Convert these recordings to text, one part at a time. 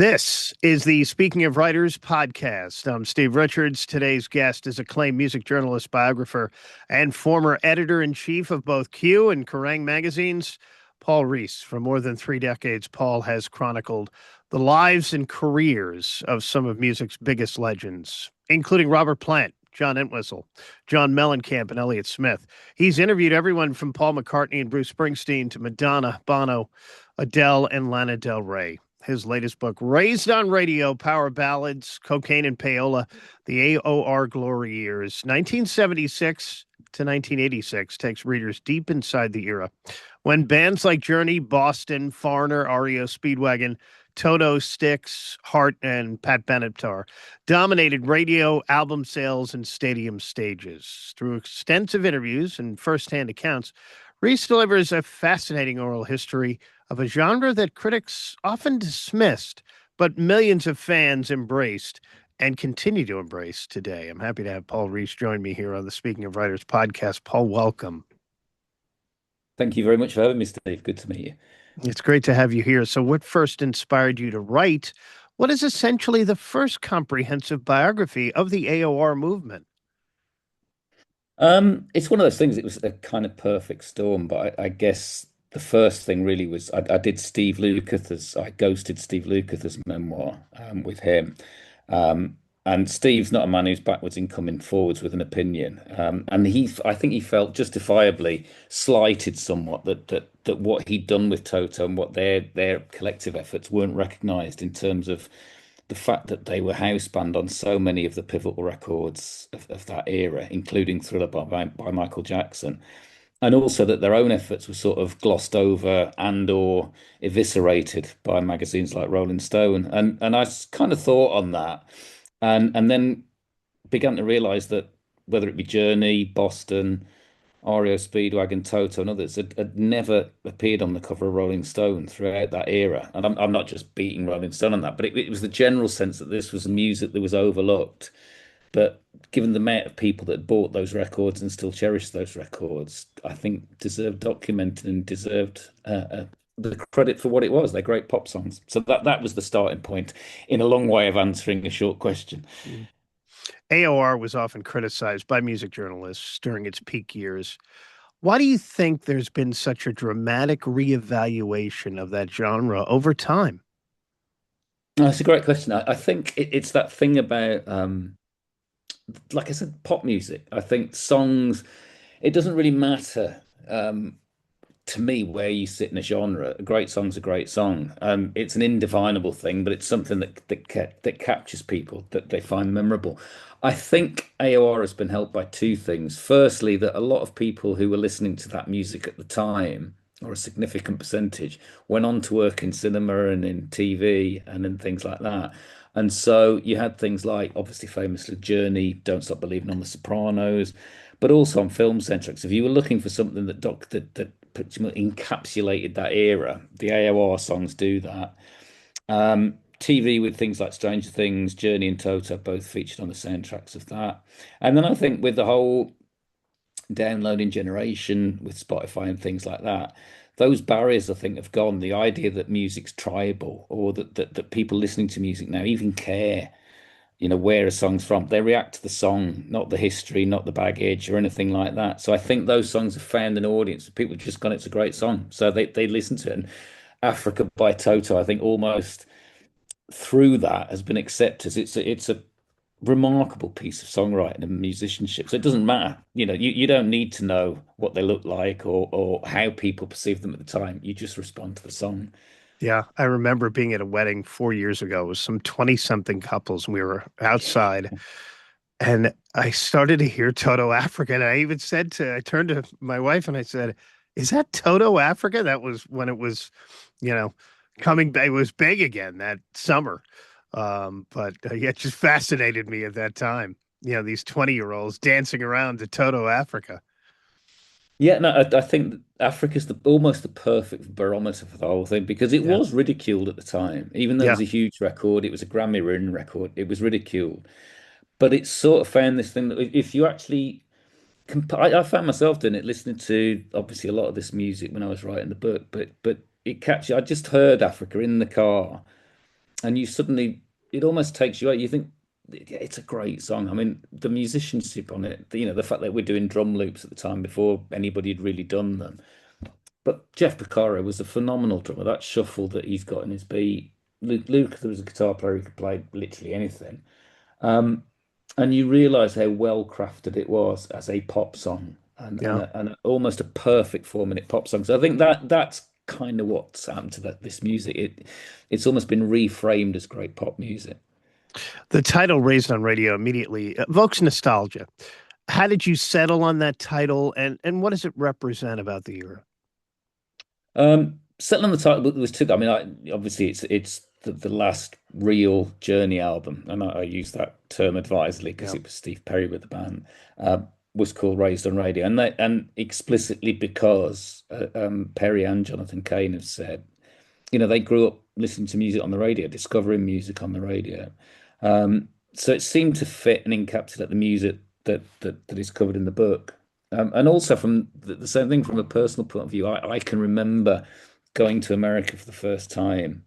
This is the Speaking of Writers podcast. I'm Steve Richards. Today's guest is acclaimed music journalist, biographer, and former editor-in-chief of both Q and Kerrang magazines, Paul Rees. For more than 3 decades, Paul has chronicled the lives and careers of some of music's biggest legends, including Robert Plant, John Entwistle, John Mellencamp, and Elliott Smith. He's interviewed everyone from Paul McCartney and Bruce Springsteen to Madonna, Bono, Adele, and Lana Del Rey. His latest book, Raised on Radio, Power Ballads, Cocaine and Payola, the AOR Glory Years, 1976 to 1986, takes readers deep inside the era when bands like Journey, Boston, Foreigner, REO Speedwagon, Toto, Styx, Heart, and Pat Benatar dominated radio, album sales, and stadium stages. Through extensive interviews and firsthand accounts, Rees delivers a fascinating oral history of a genre that critics often dismissed, but millions of fans embraced and continue to embrace today. I'm happy to have Paul Rees join me here on the Speaking of Writers podcast. Paul, welcome. Thank you very much for having me, Steve. Good to meet you. It's great to have you here. So what first inspired you to write what is essentially the first comprehensive biography of the AOR movement? It's one of those things. It was a kind of perfect storm, but I guess the first thing really was I did I ghosted Steve Lukather's memoir with him. Um, and Steve's not a man who's backwards in coming forwards with an opinion. And I think he felt justifiably slighted somewhat that what he'd done with Toto and what their collective efforts weren't recognised in terms of the fact that they were house band on so many of the pivotal records of that era, including Thriller by Michael Jackson, and also that their own efforts were sort of glossed over and or eviscerated by magazines like Rolling Stone. And kind of thought on that, and then began to realize that whether it be Journey, Boston, REO Speedwagon, Toto, and others had never appeared on the cover of Rolling Stone throughout that era. And I'm not just beating Rolling Stone on that, but it was the general sense that this was music that was overlooked. But given the amount of people that bought those records and still cherish those records, I think deserved documented and deserved the credit for what it was. They're great pop songs. So that was the starting point in a long way of answering a short question. AOR was often criticized by music journalists during its peak years. Why do you think there's been such a dramatic reevaluation of that genre over time? That's a great question. I think it's that thing about, like I said, pop music. I think songs, it doesn't really matter to me where you sit in a genre. A great song's a great song. It's an indefinable thing, but it's something that captures people, that they find memorable. I think AOR has been helped by two things. Firstly, that a lot of people who were listening to that music at the time, or a significant percentage, went on to work in cinema and in TV and in things like that. And so you had things like, obviously, famously Journey, Don't Stop Believing on the Sopranos, but also on film soundtracks. If you were looking for something that pretty much encapsulated that era, the AOR songs do that. TV with things like Stranger Things, Journey, and Toto both featured on the soundtracks of that. And then I think with the whole downloading generation with Spotify and things like that, those barriers I think have gone. The idea that music's tribal or that people listening to music now even care, where a song's from. They react to the song, not the history, not the baggage or anything like that. So I think those songs have found an audience. People have just gone, it's a great song. So they listen to it. And Africa by Toto, I think almost through that has been accepted. It's a remarkable piece of songwriting and musicianship. So it doesn't matter. You don't need to know what they look like or how people perceive them at the time. You just respond to the song. Yeah, I remember being at a wedding 4 years ago with some 20 something couples, and we were outside and I started to hear Toto Africa. And I turned to my wife and I said, "Is that Toto Africa?" That was when it was, you know, coming back. It was big again that summer. But yeah, it just fascinated me at that time. These 20-year-olds dancing around to Toto Africa. Yeah, no, I think Africa's almost the perfect barometer for the whole thing because it Yeah. was ridiculed at the time. Even though it Yeah. was a huge record, it was a Grammy-winning record, it was ridiculed. But it sort of found this thing that if you actually I found myself doing it, listening to obviously a lot of this music when I was writing the book, but it captured. I just heard Africa in the car and you suddenly it almost takes you out. You think yeah, it's a great song. I mean, the musicianship on it, the fact that we're doing drum loops at the time before anybody had really done them. But Jeff Porcaro was a phenomenal drummer. That shuffle that he's got in his beat. Luke, there was a guitar player who could play literally anything. Um, and you realise how well crafted it was as a pop song Yeah. almost a perfect 4 minute pop song. So I think that's kind of what's happened to this music. It's almost been reframed as great pop music. The title Raised on Radio immediately evokes nostalgia. How did you settle on that title and what does it represent about the era? Settling on the title was two. I mean, obviously it's the last real Journey album, and I use that term advisedly because Yeah. it was Steve Perry with the band. Was called Raised on Radio, and explicitly because Perry and Jonathan Cain have said, they grew up listening to music on the radio, discovering music on the radio. So it seemed to fit and encapsulate the music that is covered in the book. And also from the same thing from a personal point of view, I can remember going to America for the first time.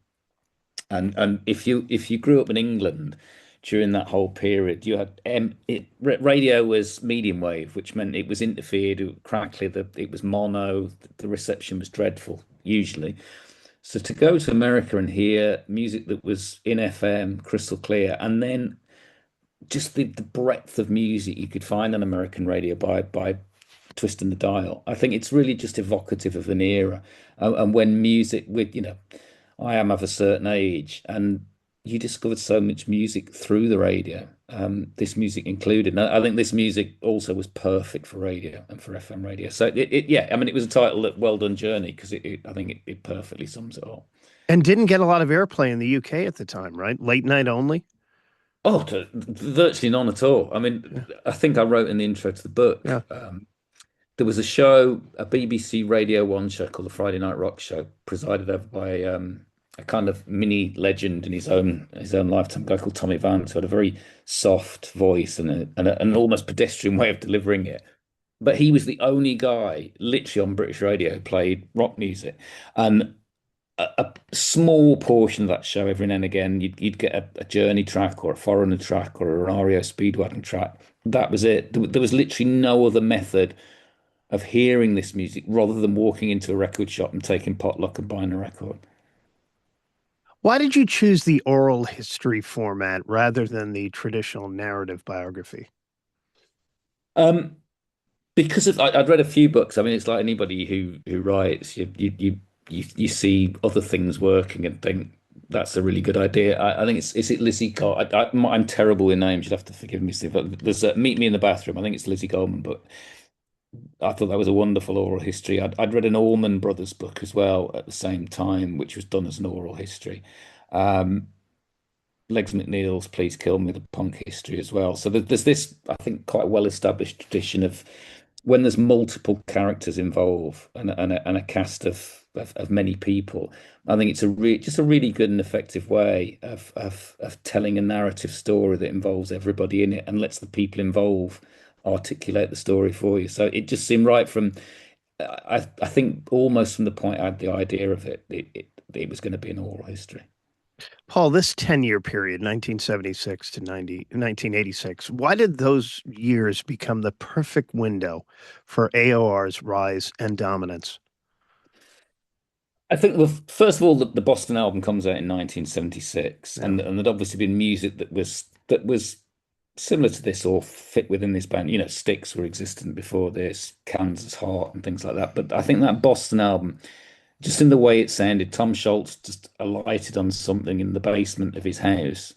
And if you grew up in England during that whole period, you had radio was medium wave, which meant it was interfered, it was crackly, it was mono, the reception was dreadful usually. So to go to America and hear music that was in FM, crystal clear, and then just the breadth of music you could find on American radio by twisting the dial. I think it's really just evocative of an era, and when music I am of a certain age, and you discovered so much music through the radio. This music included. And I think this music also was perfect for radio and for FM radio. So yeah, I mean, it was a title that well done journey because I think it perfectly sums it all. And didn't get a lot of airplay in the UK at the time, right? Late night only. Oh, virtually none at all. I mean, Yeah. I think I wrote in the intro to the book. Yeah. There was a show, a BBC Radio 1 show called the Friday Night Rock Show, presided over by a kind of mini legend in his own lifetime, a guy called Tommy Vance, who had a very soft voice and an almost pedestrian way of delivering it. But he was the only guy, literally on British radio, who played rock music. And a small portion of that show, every now and again, you'd get a Journey track or a Foreigner track or an REO Speedwagon track. That was it. There was literally no other method of hearing this music rather than walking into a record shop and taking potluck and buying a record. Why did you choose the oral history format rather than the traditional narrative biography? Um, I'd read a few books. I mean, it's like anybody who writes, you see other things working and think that's a really good idea. I think is it Lizzie Gold? I'm terrible with names. You'd have to forgive me, Steve. But there's Meet Me in the Bathroom. I think it's Lizzie Goldman, but I thought that was a wonderful oral history. I'd read an Allman Brothers book as well at the same time, which was done as an oral history. Um, Legs McNeil's Please Kill Me, the punk history as well. So there's this, I think, quite well established tradition of when there's multiple characters involved and a cast of many people. I think it's just a really good and effective way of telling a narrative story that involves everybody in it and lets the people involved articulate the story for you. So it just seemed right from I think almost from the point I had the idea of it was going to be an oral history. Paul, this 10-year period, 1976 to 1986, why did those years become the perfect window for AOR's rise and dominance? I think, well, first of all, the Boston album comes out in 1976, Yeah. and there'd obviously been music that was similar to this or fit within this band. Styx were existent before this, Kansas Heart and things like that. But I think that Boston album, just in the way it sounded, Tom Scholz just alighted on something in the basement of his house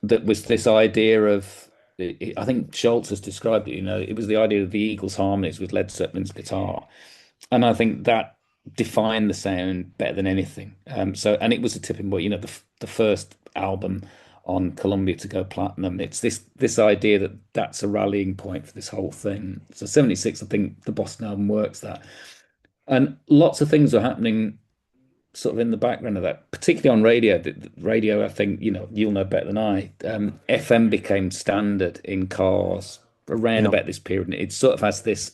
that was this idea of. I think Scholz has described it. It was the idea of the Eagles' harmonies with Led Zeppelin's guitar, and I think that defined the sound better than anything. And it was a tipping point. The first album on Columbia to go platinum. It's this idea that that's a rallying point for this whole thing. So 76, I think the Boston album works that, and lots of things are happening sort of in the background of that, particularly on radio. The radio, I think you'll know better than I. FM became standard in cars around Yeah. about this period, and it sort of has this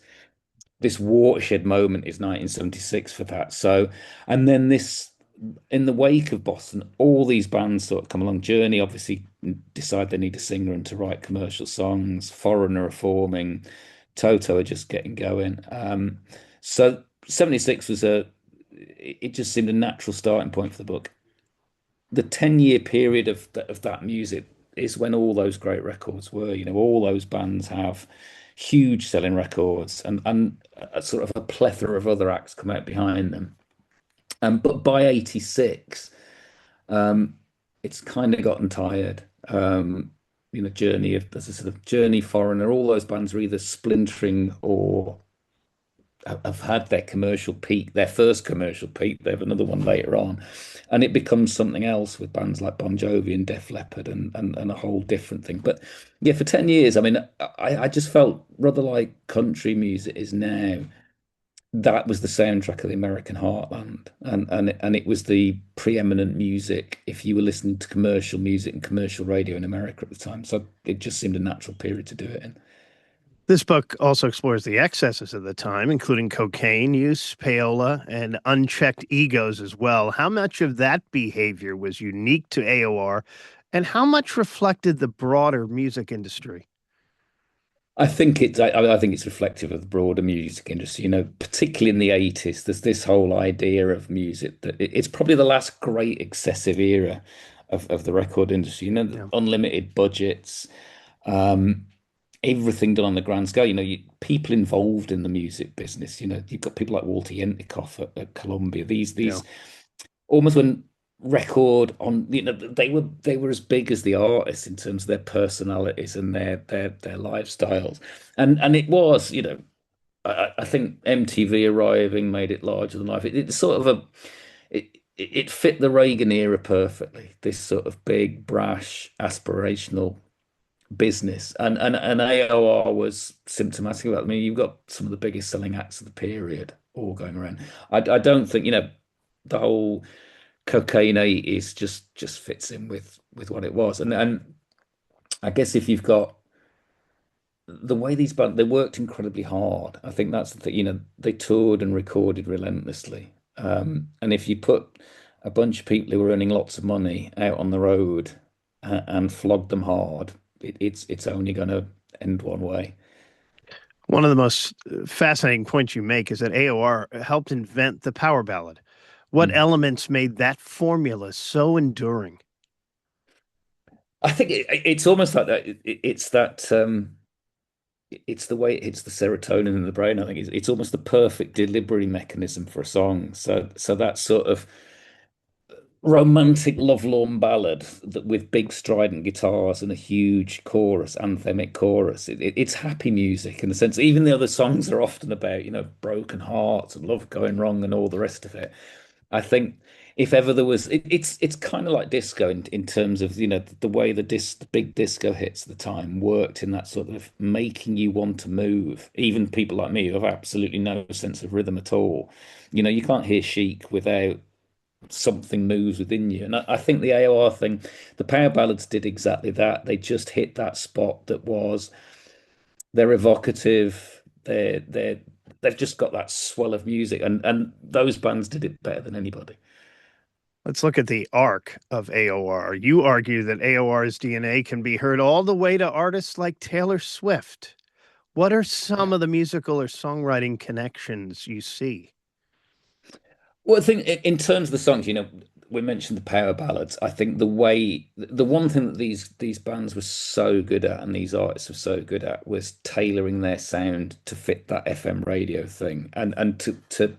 watershed moment is 1976 for that. So, and then this in the wake of Boston, all these bands sort of come along. Journey obviously decide they need a singer and to write commercial songs. Foreigner are forming. Toto are just getting going. So 76 was it just seemed a natural starting point for the book. The 10-year period of that music is when all those great records were. All those bands have huge selling records and a sort of a plethora of other acts come out behind them. But by 86, um, it's kind of gotten tired. Journey of there's a sort of Journey, Foreigner, all those bands are either splintering or have had their commercial peak, their first commercial peak. They have another one later on, and it becomes something else with bands like Bon Jovi and Def Leppard and a whole different thing. But yeah, for 10 years, I mean, I just felt rather like country music is now. That was the soundtrack of the American heartland, and it was the preeminent music if you were listening to commercial music and commercial radio in America at the time. So it just seemed a natural period to do it in. This book also explores the excesses of the time, including cocaine use, payola, and unchecked egos as well. How much of that behavior was unique to AOR, and how much reflected the broader music industry? I think it's reflective of the broader music industry, particularly in the 80s. There's this whole idea of music that it's probably the last great excessive era of the record industry, the Yeah. unlimited budgets, um, everything done on the grand scale. People involved in the music business. You've got people like Walter Yentikoff at Columbia. Yeah. These almost when record on, they were as big as the artists in terms of their personalities and their lifestyles, and it was, I think MTV arriving made it larger than life. It's sort of it fit the Reagan era perfectly. This sort of big, brash, aspirational business, and AOR was symptomatic of that. I mean, you've got some of the biggest selling acts of the period all going around. I don't think the whole cocaine 80s just fits in with what it was, and I guess if you've got the way these bands, they worked incredibly hard. I think that's the thing. They toured and recorded relentlessly. And if you put a bunch of people who are earning lots of money out on the road and flog them hard, it's only going to end one way. One of the most fascinating points you make is that AOR helped invent the power ballad. What Mm. elements made that formula so enduring? I think it's almost like that. It's that. It's the way it hits the serotonin in the brain. I think it's almost the perfect delivery mechanism for a song. So that sort of romantic lovelorn ballad that with big strident guitars and a huge chorus, anthemic chorus. It's happy music in the sense. Even the other songs are often about broken hearts and love going wrong and all the rest of it. I think if ever there was, it's kind of like disco in terms of the way the big disco hits at the time worked in that sort of making you want to move. Even people like me who have absolutely no sense of rhythm at all. You can't hear Chic without something moves within you. And I think the AOR thing, the power ballads did exactly that. They just hit that spot that was they're evocative. They've just got that swell of music, and those bands did it better than anybody. Let's look at the arc of AOR. You argue that AOR's DNA can be heard all the way to artists like Taylor Swift. What are some Yeah. of the musical or songwriting connections you see? Well, I think in terms of the songs, we mentioned the power ballads. I think the one thing that these bands were so good at and these artists were so good at was tailoring their sound to fit that FM radio thing, and to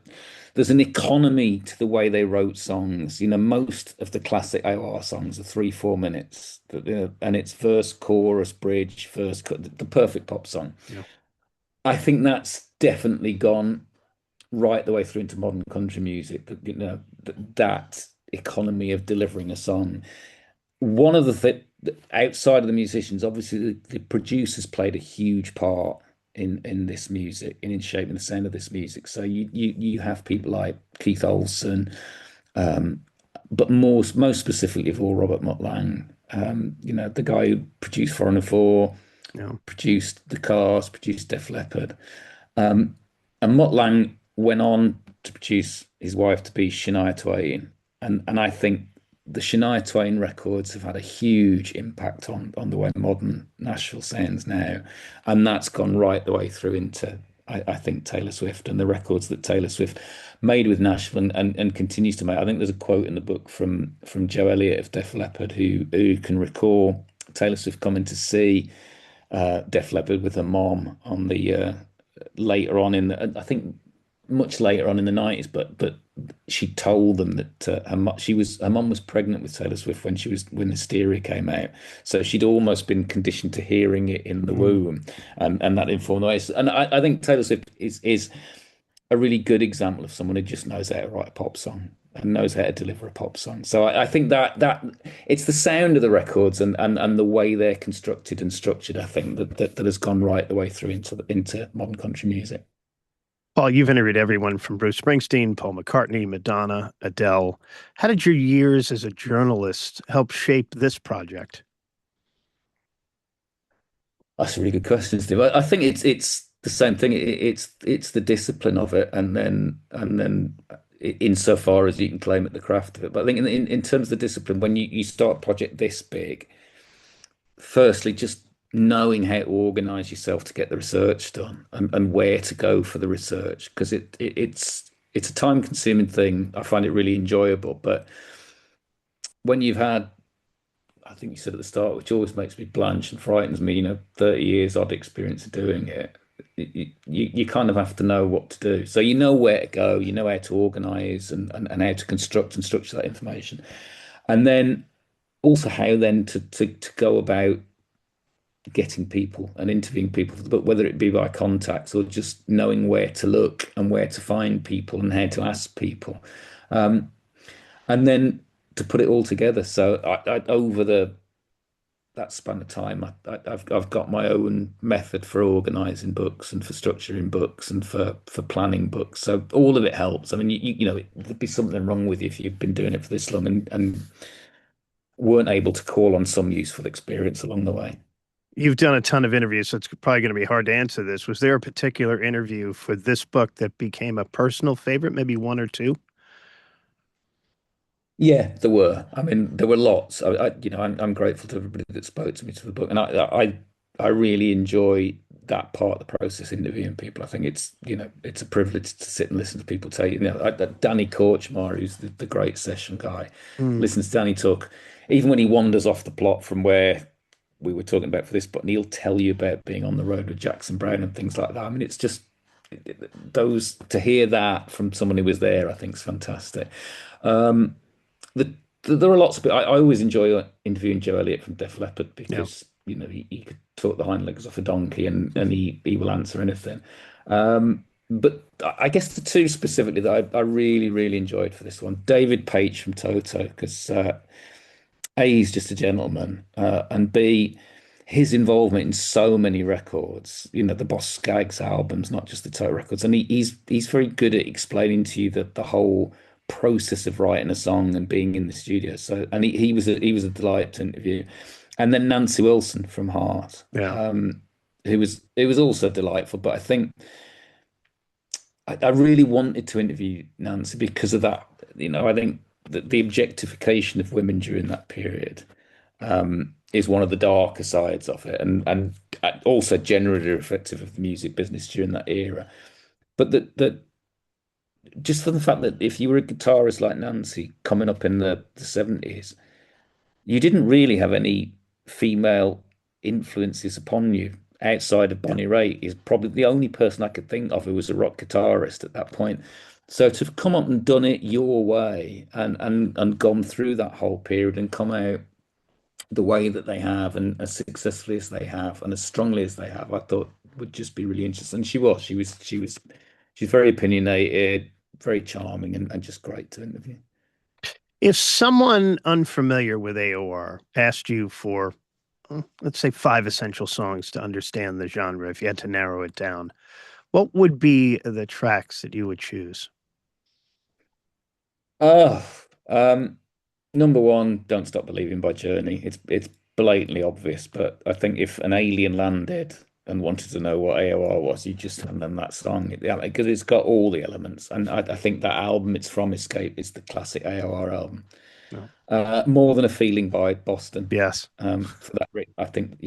there's an economy to the way they wrote songs. Most of the classic AOR songs are 3-4 minutes, and it's verse, chorus, bridge, the perfect pop song. Yeah. I think that's definitely gone right the way through into modern country music. That economy of delivering a song. One of the outside of the musicians, obviously the producers played a huge part in this music, in shaping the sound of this music. So you have people like Keith Olsen, um, but most specifically of all Robert Mutt Lang. The guy who produced Foreigner 4, Yeah. produced The Cars, produced Def Leppard. And Mutt Lang went on to produce his wife to be Shania Twain. And I think the Shania Twain records have had a huge impact on the way modern Nashville sounds now, and that's gone right the way through into I think Taylor Swift and the records that Taylor Swift made with Nashville and continues to make. I think there's a quote in the book from Joe Elliott of Def Leppard who can recall Taylor Swift coming to see Def Leppard with her mom on the later on in the, I think much later on in the 90s, but she told them that her mum was pregnant with Taylor Swift when Hysteria came out, so she'd almost been conditioned to hearing it in the Mm. womb, and that informed the way. And I think Taylor Swift is a really good example of someone who just knows how to write a pop song and knows how to deliver a pop song. So I think that it's the sound of the records and the way they're constructed and structured. I think that has gone right the way through into modern country music. Paul, you've interviewed everyone from Bruce Springsteen, Paul McCartney, Madonna, Adele. How did your years as a journalist help shape this project? That's a really good question, Steve. I think it's the same thing. It's the discipline of it, and then insofar as you can claim it, the craft of it. But I think in terms of the discipline, when you start a project this big, firstly, just knowing how to organize yourself to get the research done and where to go for the research, because it's a time consuming thing. I find it really enjoyable, but when you've had I think you said at the start, which always makes me blanch and frightens me, 30 years odd experience of doing it. You kind of have to know what to do. So you know where to go, you know how to organize and how to construct and structure that information. And then also how then to go about getting people and interviewing people for the book, whether it be by contacts or just knowing where to look and where to find people and how to ask people. Um, and then to put it all together. So over that span of time, I've got my own method for organizing books and for structuring books and for planning books. So all of it helps. I mean, there'd be something wrong with you if you've been doing it for this long and weren't able to call on some useful experience along the way. You've done a ton of interviews, so it's probably going to be hard to answer this. Was there a particular interview for this book that became a personal favorite, maybe one or two? Yeah, there were. I mean, there were lots. I'm grateful to everybody that spoke to me to the book, and I really enjoy that part of the process, interviewing people. I think it's a privilege to sit and listen to people tell you. Danny Korchmar, who's the great session guy, Mm. listens to Danny talk, even when he wanders off the plot from where we were talking about for this, but he'll tell you about being on the road with Jackson Browne and things like that. I mean, it's just those to hear that from someone who was there, I think is fantastic. Um, the, there are lots of people. I always enjoy interviewing Joe Elliott from Def Leppard Yeah. because he could talk the hind legs off a donkey and he will answer anything. But I guess the two specifically that I really really enjoyed for this one, David Page from Toto, because A, he's just a gentleman, and B, his involvement in so many records, the Boss Skaggs albums, not just the Toto records, and he's very good at explaining to you the whole process of writing a song and being in the studio. So, and he was a delight to interview. And then Nancy Wilson from Heart, Yeah. who was it was also delightful. But I think I really wanted to interview Nancy because of that. I think that the objectification of women during that period is one of the darker sides of it, and also generally reflective of the music business during that era. But that just for the fact that if you were a guitarist like Nancy coming up in the 70s, you didn't really have any female influences upon you outside of Yeah. Bonnie Raitt is probably the only person I could think of who was a rock guitarist at that point. So to have come up and done it your way and gone through that whole period and come out the way that they have and as successfully as they have and as strongly as they have, I thought would just be really interesting. And she's very opinionated, very charming and just great to interview. If someone unfamiliar with AOR asked you for, let's say, five essential songs to understand the genre, if you had to narrow it down, what would be the tracks that you would choose? Oh, um, number one, Don't Stop Believing by Journey. It's blatantly obvious, but I think if an alien landed and wanted to know what AOR was, you just hand them that song. Because it's got all the elements. And I think that album it's from, Escape, is the classic AOR album. No. More Than a Feeling by Boston. Yes. For that, I think,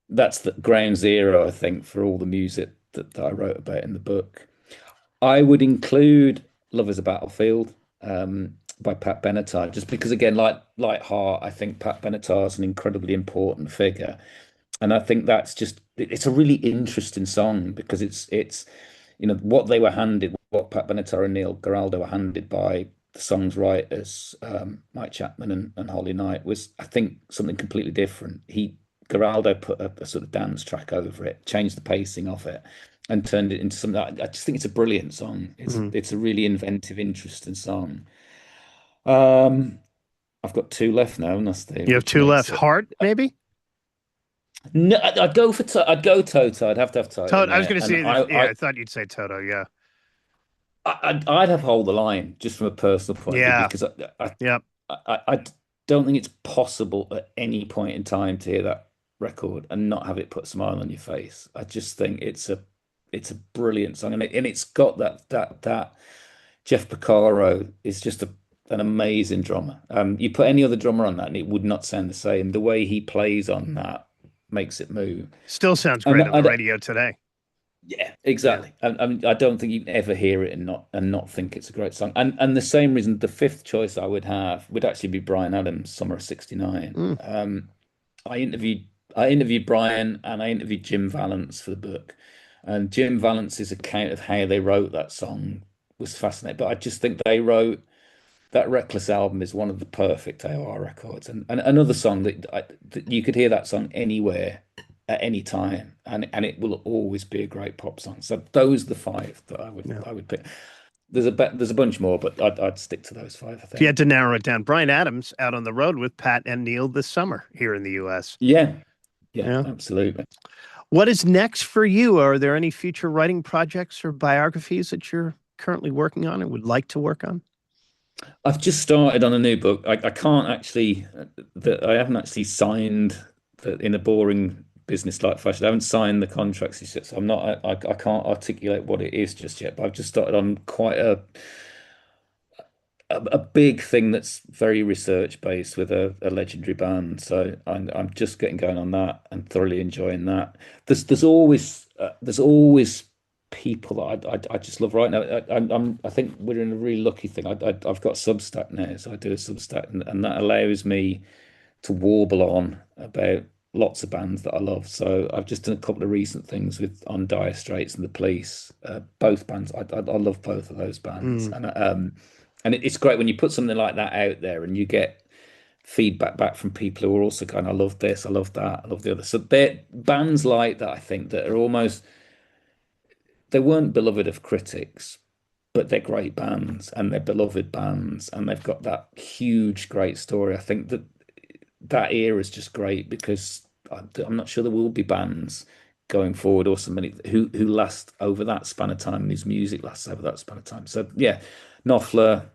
that's the ground zero, I think, for all the music that I wrote about in the book. I would include Love is a Battlefield by Pat Benatar, just because, again, like Heart, I think Pat Benatar is an incredibly important figure. And I think it's a really interesting song because it's what they were handed, what Pat Benatar and Neil Giraldo were handed by the song's writers, Mike Chapman and Holly Knight, was, I think, something completely different. Giraldo put a sort of dance track over it, changed the pacing of it, and turned it into something. I just think it's a brilliant song. Mhm. It's a really inventive, interesting song. Um, I've got two left now, and that's You have which two left. makes it. Heart, maybe? No, I'd go for I'd go Toto. I'd have to have Toto in Toto. I was there, going to and say, I I thought you'd say Toto. Yeah. I'd have Hold the Line just from a personal point of view Yeah. because Yep. I don't think it's possible at any point in time to hear that record and not have it put a smile on your face. I just think it's a brilliant song, and it's got that Jeff Porcaro is just an amazing drummer. You put any other drummer on that, and it would not sound the same. The way he plays on that makes it move. Still sounds And great on the radio today. yeah, Yeah. exactly. I don't think you can ever hear it and not think it's a great song. And the same reason, the fifth choice I would have would actually be Brian Adams' Summer of '69. Mm. I interviewed I interviewed Brian and I interviewed Jim Vallance for the book. And Jim Valance's account of how they wrote that song was fascinating. But I just think they wrote that Reckless album is one of the perfect AOR records. And another song that you could hear that song anywhere at any time, and it will always be a great pop song. So those are the five that Yeah. I would pick. There's a bunch more, but I'd stick to those five, I If you had think. to narrow it down, Brian Adams out on the road with Pat and Neil this summer here in the U.S. Yeah, yeah, Yeah. absolutely. What is next for you? Are there any future writing projects or biographies that you're currently working on and would like to work on? I've just started on a new book. I can't actually that I haven't actually signed in a boring business like fashion. I haven't signed the contracts yet, so I can't articulate what it is just yet. But I've just started on quite a big thing that's very research based with a legendary band. So I'm just getting going on that and thoroughly enjoying that. There's always people that I just love right now. I think we're in a really lucky thing. I've got Substack now, so I do a Substack, and that allows me to warble on about lots of bands that I love. So I've just done a couple of recent things with on Dire Straits and the Police. Both bands, I love both of those bands, Mm. and it's great when you put something like that out there and you get feedback back from people who are also going, I love this, I love that, I love the other. So they're bands like that, I think, that are almost they weren't beloved of critics, but they're great bands and they're beloved bands and they've got that huge, great story. I think that era is just great because I'm not sure there will be bands going forward or somebody who last over that span of time and whose music lasts over that span of time. So yeah, Knopfler,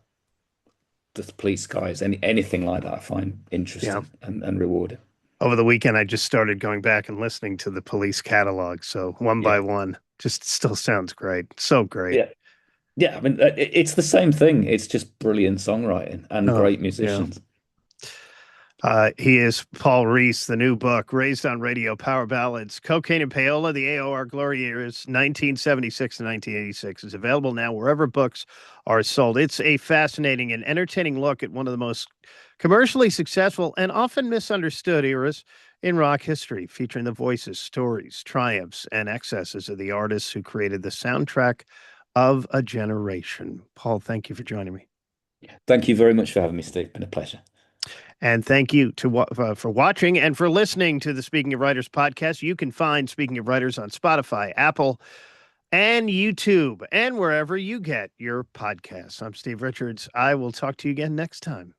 the Police guys, anything like that I find Yeah. interesting and rewarding. Over the weekend, I just started going back and listening to the Police catalog. So one by Yeah. one, just still sounds great. So great. Yeah. Yeah, I mean, it's the same thing. It's just brilliant songwriting and Oh, great yeah. musicians. He is Paul Rees, the new book, Raised on Radio, Power Ballads, Cocaine and Payola, the AOR Glory Years, 1976 to 1986, is available now wherever books are sold. It's a fascinating and entertaining look at one of the most commercially successful and often misunderstood eras in rock history, featuring the voices, stories, triumphs, and excesses of the artists who created the soundtrack of a generation. Paul, thank you for joining me. Thank you very much for having me, Steve. Been a pleasure. And thank you for watching and for listening to the Speaking of Writers podcast. You can find Speaking of Writers on Spotify, Apple, and YouTube, and wherever you get your podcasts. I'm Steve Richards. I will talk to you again next time.